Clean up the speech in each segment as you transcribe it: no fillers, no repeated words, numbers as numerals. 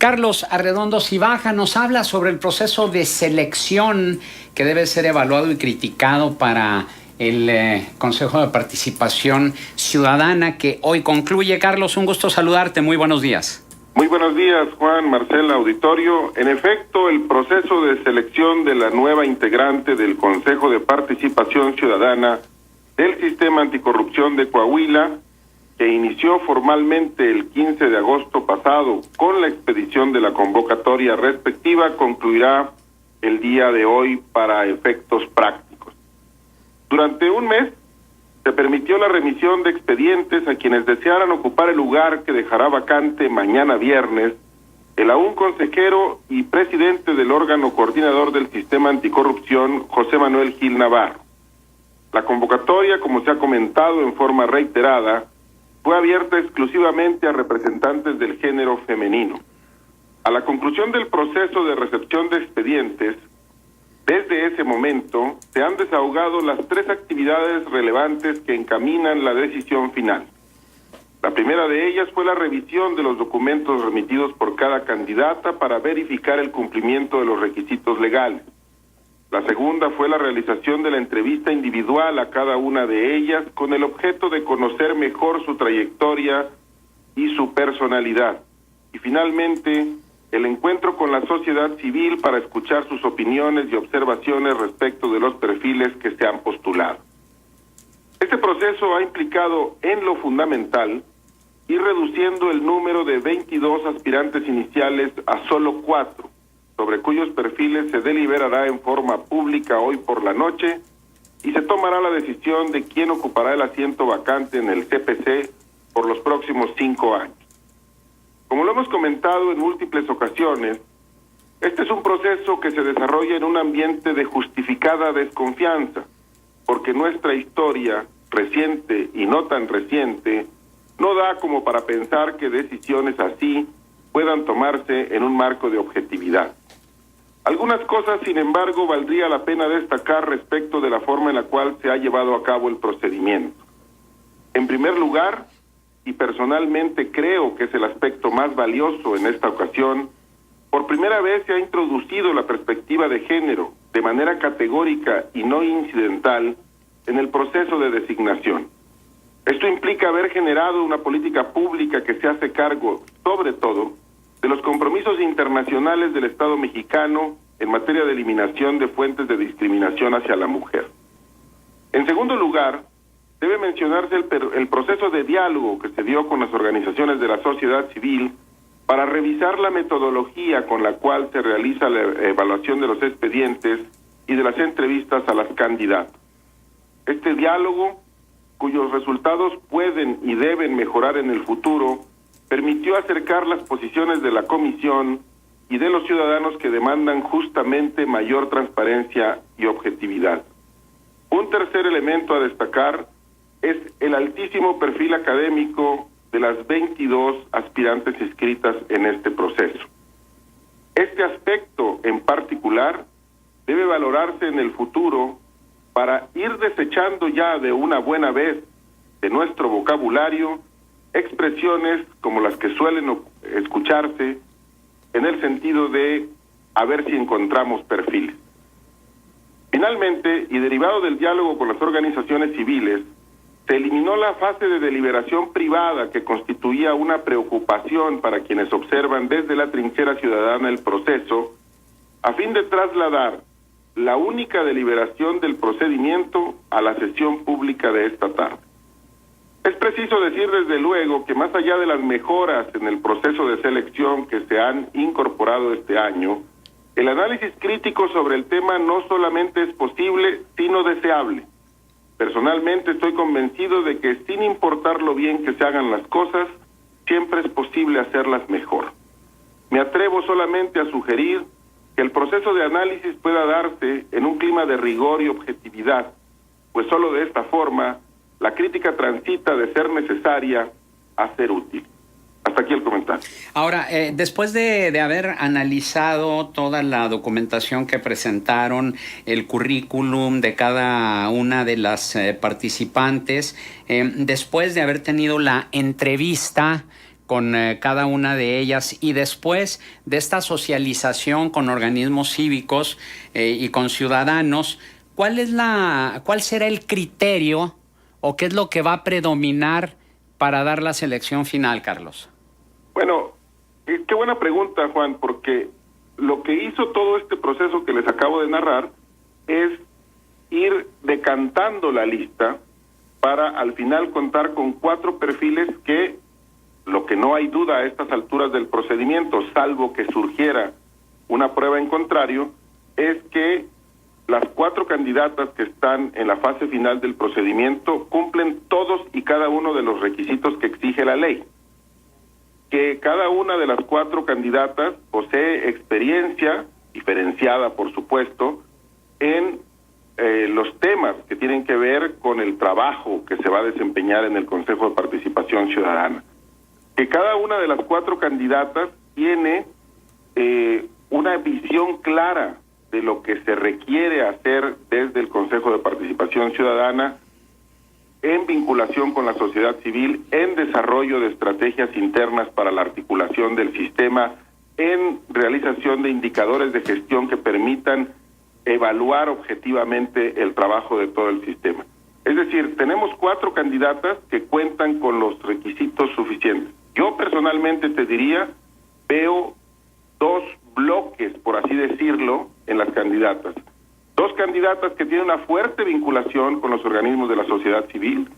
Carlos Arredondo Cibaja nos habla sobre el proceso de selección que debe ser evaluado y criticado para el Consejo de Participación Ciudadana que hoy concluye. Carlos, un gusto saludarte. Muy buenos días. Muy buenos días, Juan, Marcela, auditorio. En efecto, el proceso de selección de la nueva integrante del Consejo de Participación Ciudadana del Sistema Anticorrupción de Coahuila, que inició formalmente el 15 de agosto pasado con la expedición de la convocatoria respectiva, concluirá el día de hoy para efectos prácticos. Durante un mes se permitió la remisión de expedientes a quienes desearan ocupar el lugar que dejará vacante mañana viernes el aún consejero y presidente del órgano coordinador del Sistema Anticorrupción, José Manuel Gil Navarro. La convocatoria, como se ha comentado en forma reiterada, fue abierta exclusivamente a representantes del género femenino. A la conclusión del proceso de recepción de expedientes, desde ese momento se han desahogado las tres actividades relevantes que encaminan la decisión final. La primera de ellas fue la revisión de los documentos remitidos por cada candidata para verificar el cumplimiento de los requisitos legales. La segunda fue la realización de la entrevista individual a cada una de ellas con el objeto de conocer mejor su trayectoria y su personalidad. Y finalmente, el encuentro con la sociedad civil para escuchar sus opiniones y observaciones respecto de los perfiles que se han postulado. Este proceso ha implicado en lo fundamental ir reduciendo el número de 22 aspirantes iniciales a solo 4, sobre cuyos perfiles se deliberará en forma pública hoy por la noche y se tomará la decisión de quién ocupará el asiento vacante en el CPC por los próximos 5 años. Como lo hemos comentado en múltiples ocasiones, este es un proceso que se desarrolla en un ambiente de justificada desconfianza, porque nuestra historia, reciente y no tan reciente, no da como para pensar que decisiones así puedan tomarse en un marco de objetividad. Algunas cosas, sin embargo, valdría la pena destacar respecto de la forma en la cual se ha llevado a cabo el procedimiento. En primer lugar, y personalmente creo que es el aspecto más valioso en esta ocasión, por primera vez se ha introducido la perspectiva de género de manera categórica y no incidental en el proceso de designación. Esto implica haber generado una política pública que se hace cargo, sobre todo, de los compromisos internacionales del Estado mexicano en materia de eliminación de fuentes de discriminación hacia la mujer. En segundo lugar, debe mencionarse el proceso de diálogo que se dio con las organizaciones de la sociedad civil para revisar la metodología con la cual se realiza la evaluación de los expedientes y de las entrevistas a las candidatas. Este diálogo, cuyos resultados pueden y deben mejorar en el futuro, permitió acercar las posiciones de la comisión y de los ciudadanos que demandan justamente mayor transparencia y objetividad. Un tercer elemento a destacar es el altísimo perfil académico de las 22 aspirantes inscritas en este proceso. Este aspecto en particular debe valorarse en el futuro para ir desechando ya de una buena vez de nuestro vocabulario expresiones como las que suelen escucharse en el sentido de a ver si encontramos perfiles. Finalmente, y derivado del diálogo con las organizaciones civiles, se eliminó la fase de deliberación privada que constituía una preocupación para quienes observan desde la trinchera ciudadana el proceso, a fin de trasladar la única deliberación del procedimiento a la sesión pública de esta tarde. Es preciso decir desde luego que más allá de las mejoras en el proceso de selección que se han incorporado este año, el análisis crítico sobre el tema no solamente es posible, sino deseable. Personalmente estoy convencido de que sin importar lo bien que se hagan las cosas, siempre es posible hacerlas mejor. Me atrevo solamente a sugerir que el proceso de análisis pueda darse en un clima de rigor y objetividad, pues solo de esta forma la crítica transita de ser necesaria a ser útil. Hasta aquí el comentario. Ahora, después de haber analizado toda la documentación que presentaron, el currículum de cada una de las participantes, después de haber tenido la entrevista con cada una de ellas, y después de esta socialización con organismos cívicos y con ciudadanos, ¿cuál será el criterio o qué es lo que va a predominar para dar la selección final, Carlos? Bueno, qué buena pregunta, Juan, porque lo que hizo todo este proceso que les acabo de narrar es ir decantando la lista para al final contar con 4 perfiles que, lo que no hay duda a estas alturas del procedimiento, salvo que surgiera una prueba en contrario, es que las 4 candidatas que están en la fase final del procedimiento cumplen todos y cada uno de los requisitos que exige la ley. Que cada una de las 4 candidatas posee experiencia, diferenciada por supuesto, en los temas que tienen que ver con el trabajo que se va a desempeñar en el Consejo de Participación Ciudadana. Que cada una de las 4 candidatas tiene una visión clara de lo que se requiere hacer desde el Consejo de Participación Ciudadana en vinculación con la sociedad civil, en desarrollo de estrategias internas para la articulación del sistema, en realización de indicadores de gestión que permitan evaluar objetivamente el trabajo de todo el sistema. Es decir, tenemos 4 candidatas que cuentan con los requisitos suficientes. Yo personalmente te diría, veo 2 bloques, por así decirlo, en las candidatas. 2 candidatas que tienen una fuerte vinculación con los organismos de la sociedad civil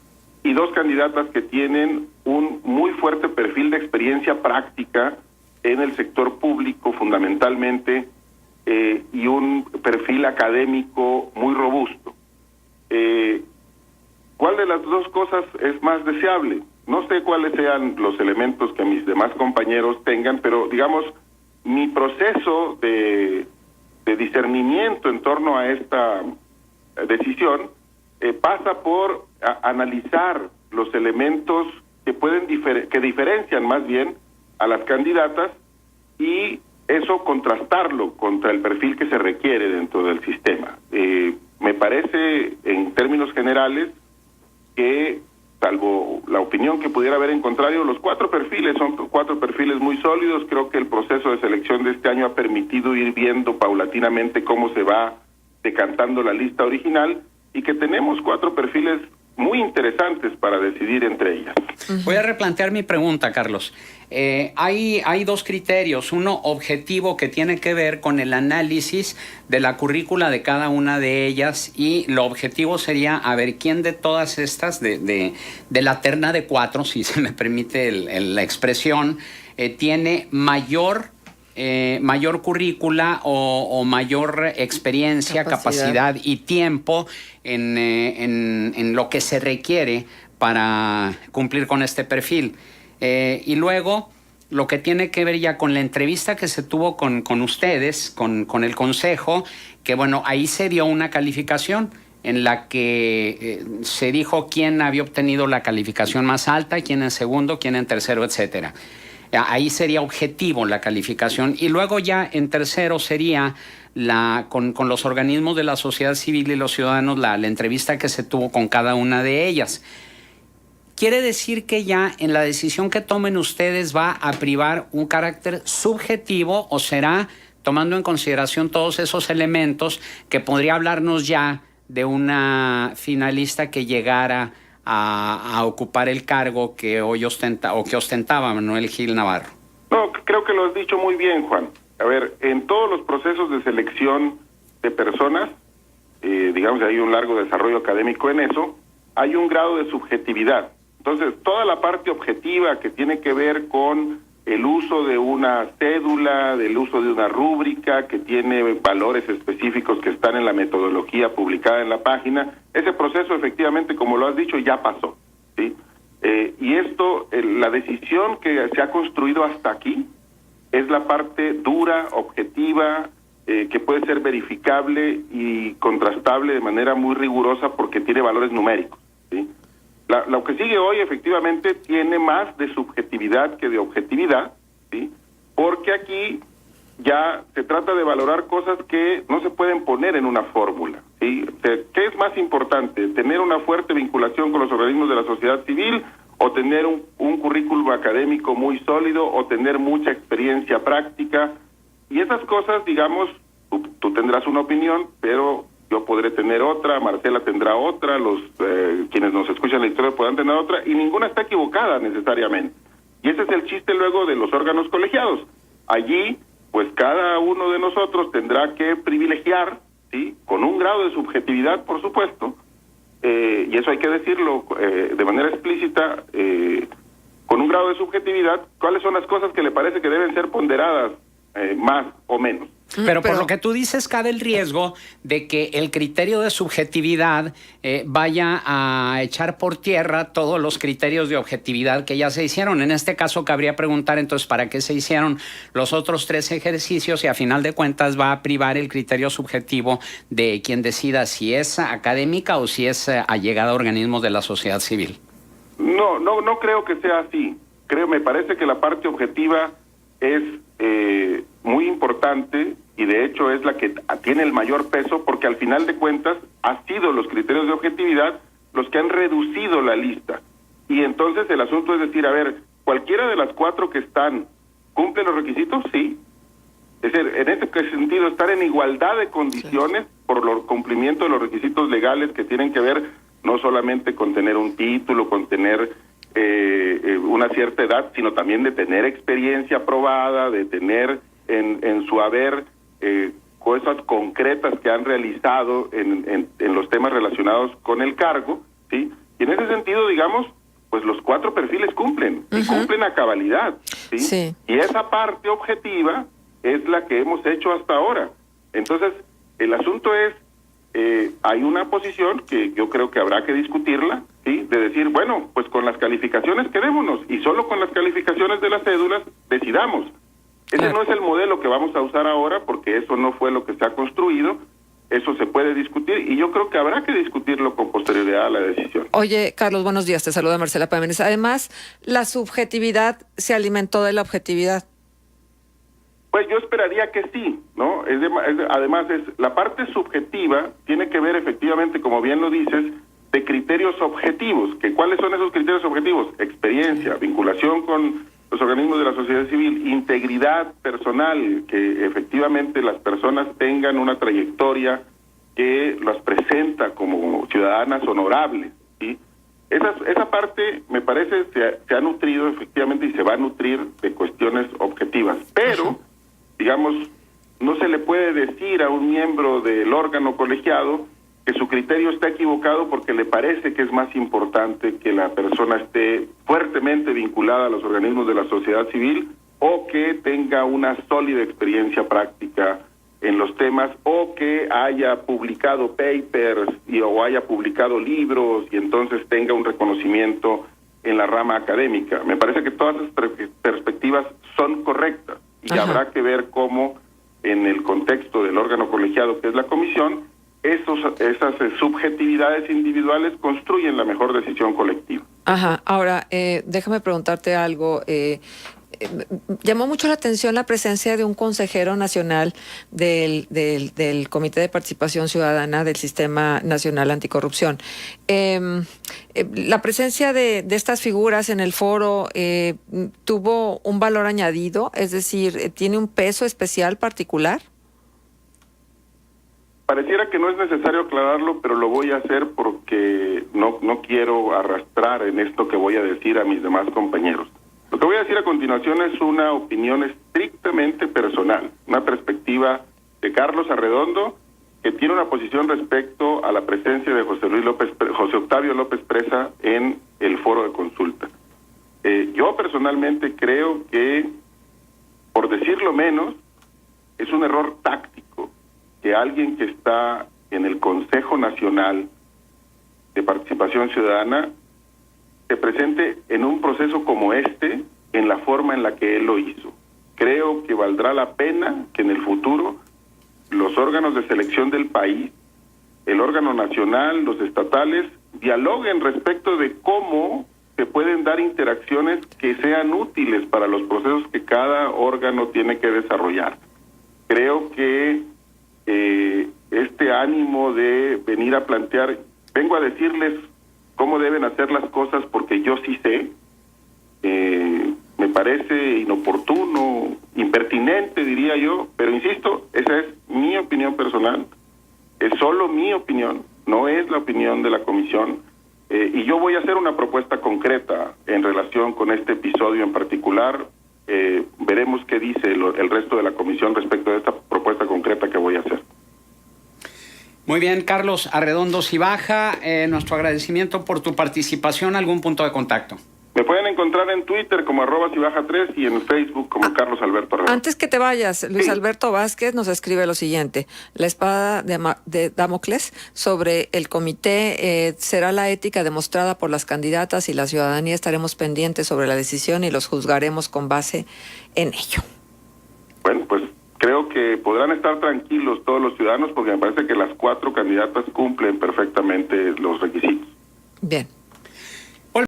y 2 candidatas que tienen un muy fuerte perfil de experiencia práctica en el sector público fundamentalmente, y un perfil académico muy robusto. ¿Cuál de las 2 cosas es más deseable? No sé cuáles sean los elementos que mis demás compañeros tengan, pero digamos, mi proceso de discernimiento en torno a esta decisión pasa por analizar los elementos que que diferencian más bien a las candidatas y eso contrastarlo contra el perfil que se requiere dentro del sistema. Me parece, en términos generales, que, salvo la opinión que pudiera haber en contrario, los 4 perfiles son 4 perfiles muy sólidos. Creo que el proceso de selección de este año ha permitido ir viendo paulatinamente cómo se va decantando la lista original y que tenemos 4 perfiles muy interesantes para decidir entre ellas. Voy a replantear mi pregunta, Carlos. Hay 2 criterios, uno objetivo que tiene que ver con el análisis de la currícula de cada una de ellas, y lo objetivo sería a ver quién de todas estas, de la terna de 4, si se me permite la expresión, tiene mayor currícula o mayor experiencia, capacidad y tiempo en lo que se requiere para cumplir con este perfil. Y luego, lo que tiene que ver ya con la entrevista que se tuvo con ustedes, con el Consejo, que bueno, ahí se dio una calificación en la que se dijo quién había obtenido la calificación más alta, quién en segundo, quién en tercero, etcétera. Ahí sería objetivo la calificación, y luego ya en tercero sería con los organismos de la sociedad civil y los ciudadanos la entrevista que se tuvo con cada una de ellas. ¿Quiere decir que ya en la decisión que tomen ustedes va a privar un carácter subjetivo, o será tomando en consideración todos esos elementos que podría hablarnos ya de una finalista que llegara a ocupar el cargo que hoy ostentaba Manuel Gil Navarro? No, creo que lo has dicho muy bien, Juan. A ver, en todos los procesos de selección de personas, digamos, hay un largo desarrollo académico en eso, hay un grado de subjetividad. Entonces, toda la parte objetiva que tiene que ver con el uso de una cédula, del uso de una rúbrica que tiene valores específicos que están en la metodología publicada en la página, ese proceso efectivamente, como lo has dicho, ya pasó, ¿sí? Y esto, la decisión que se ha construido hasta aquí, es la parte dura, objetiva, que puede ser verificable y contrastable de manera muy rigurosa porque tiene valores numéricos, ¿sí? Lo que sigue hoy efectivamente tiene más de subjetividad que de objetividad, ¿sí? Porque aquí ya se trata de valorar cosas que no se pueden poner en una fórmula, ¿sí? ¿Qué es más importante? ¿Tener una fuerte vinculación con los organismos de la sociedad civil o tener un currículum académico muy sólido, o tener mucha experiencia práctica. Y esas cosas, digamos, tú tendrás una opinión, pero yo podré tener otra, Marcela tendrá otra, los quienes nos escuchan la historia podrán tener otra, y ninguna está equivocada necesariamente. Y ese es el chiste luego de los órganos colegiados. Allí, pues cada uno de nosotros tendrá que privilegiar, ¿sí?, con un grado de subjetividad, por supuesto, y eso hay que decirlo de manera explícita, con un grado de subjetividad, cuáles son las cosas que le parece que deben ser ponderadas más o menos. Pero por lo que tú dices, cabe el riesgo de que el criterio de subjetividad vaya a echar por tierra todos los criterios de objetividad que ya se hicieron. En este caso, cabría preguntar entonces para qué se hicieron los otros 3 ejercicios y a final de cuentas va a privar el criterio subjetivo de quien decida si es académica o si es allegada a organismos de la sociedad civil. No creo que sea así. Me parece que la parte objetiva es muy importante y de hecho es la que tiene el mayor peso, porque al final de cuentas han sido los criterios de objetividad los que han reducido la lista. Y entonces el asunto es decir, a ver, cualquiera de las 4 que están, ¿cumple los requisitos? Sí. Es decir, en este sentido, estar en igualdad de condiciones por el cumplimiento de los requisitos legales que tienen que ver no solamente con tener un título, con tener una cierta edad, sino también de tener experiencia probada, de tener en su haber cosas concretas que han realizado en los temas relacionados con el cargo, ¿sí? Y en ese sentido, digamos, pues los 4 perfiles cumplen, y cumplen a cabalidad, ¿sí? Sí. Y esa parte objetiva es la que hemos hecho hasta ahora. Entonces, el asunto es, hay una posición que yo creo que habrá que discutirla, ¿sí?, de decir, bueno, pues con las calificaciones quedémonos, y solo con las calificaciones de las cédulas decidamos. Ese no es el modelo que vamos a usar ahora, porque eso no fue lo que se ha construido. Eso se puede discutir y yo creo que habrá que discutirlo con posterioridad a la decisión. Oye, Carlos, buenos días. Te saluda Marcela Pámenes. Además, la subjetividad se alimentó de la objetividad. Pues yo esperaría que sí, ¿no? Además, la parte subjetiva tiene que ver efectivamente, como bien lo dices, de criterios objetivos. ¿Cuáles son esos criterios objetivos? Experiencia, vinculación con los organismos de la sociedad civil, integridad personal, que efectivamente las personas tengan una trayectoria que las presenta como ciudadanas honorables, ¿sí? Esa parte, me parece, se ha nutrido efectivamente y se va a nutrir de cuestiones objetivas. Pero, digamos, no se le puede decir a un miembro del órgano colegiado que su criterio está equivocado porque le parece que es más importante que la persona esté fuertemente vinculada a los organismos de la sociedad civil o que tenga una sólida experiencia práctica en los temas o que haya publicado papers o haya publicado libros y entonces tenga un reconocimiento en la rama académica. Me parece que todas esas perspectivas son correctas y habrá que ver cómo en el contexto del órgano colegiado que es la comisión, esas subjetividades individuales construyen la mejor decisión colectiva. Ahora, déjame preguntarte algo. Llamó mucho la atención la presencia de un consejero nacional del Comité de Participación Ciudadana del Sistema Nacional Anticorrupción. La presencia de estas figuras en el foro tuvo un valor añadido, es decir, ¿tiene un peso especial particular? Pareciera que no es necesario aclararlo, pero lo voy a hacer porque no quiero arrastrar en esto que voy a decir a mis demás compañeros. Lo que voy a decir a continuación es una opinión estrictamente personal, una perspectiva de Carlos Arredondo, que tiene una posición respecto a la presencia de José Octavio López Presa en el foro de consulta. Yo personalmente creo que, por decirlo menos, es un error táctico que alguien que está en el Consejo Nacional de Participación Ciudadana se presente en un proceso como este en la forma en la que él lo hizo. Creo que valdrá la pena que en el futuro los órganos de selección del país, el órgano nacional, los estatales, dialoguen respecto de cómo se pueden dar interacciones que sean útiles para los procesos que cada órgano tiene que desarrollar. Creo que este ánimo de venir a plantear, vengo a decirles cómo deben hacer las cosas porque yo sí sé. Me parece inoportuno, impertinente, diría yo, pero insisto, esa es mi opinión personal, es solo mi opinión, no es la opinión de la comisión, y yo voy a hacer una propuesta concreta en relación con este episodio en particular. Veremos qué dice el resto de la comisión respecto de esta propuesta concreta que voy a hacer. Muy bien, Carlos Arredondo Cibaja, nuestro agradecimiento por tu participación. ¿Algún punto de contacto? Me pueden encontrar en Twitter como @cibaja3 y en Facebook como Carlos Alberto Arredondo. Antes que te vayas, Luis Alberto Vázquez nos escribe lo siguiente: la espada de Damocles sobre el comité será la ética demostrada por las candidatas y la ciudadanía estaremos pendientes sobre la decisión y los juzgaremos con base en ello. Bueno, pues creo que podrán estar tranquilos todos los ciudadanos porque me parece que las 4 candidatas cumplen perfectamente los requisitos. Bien.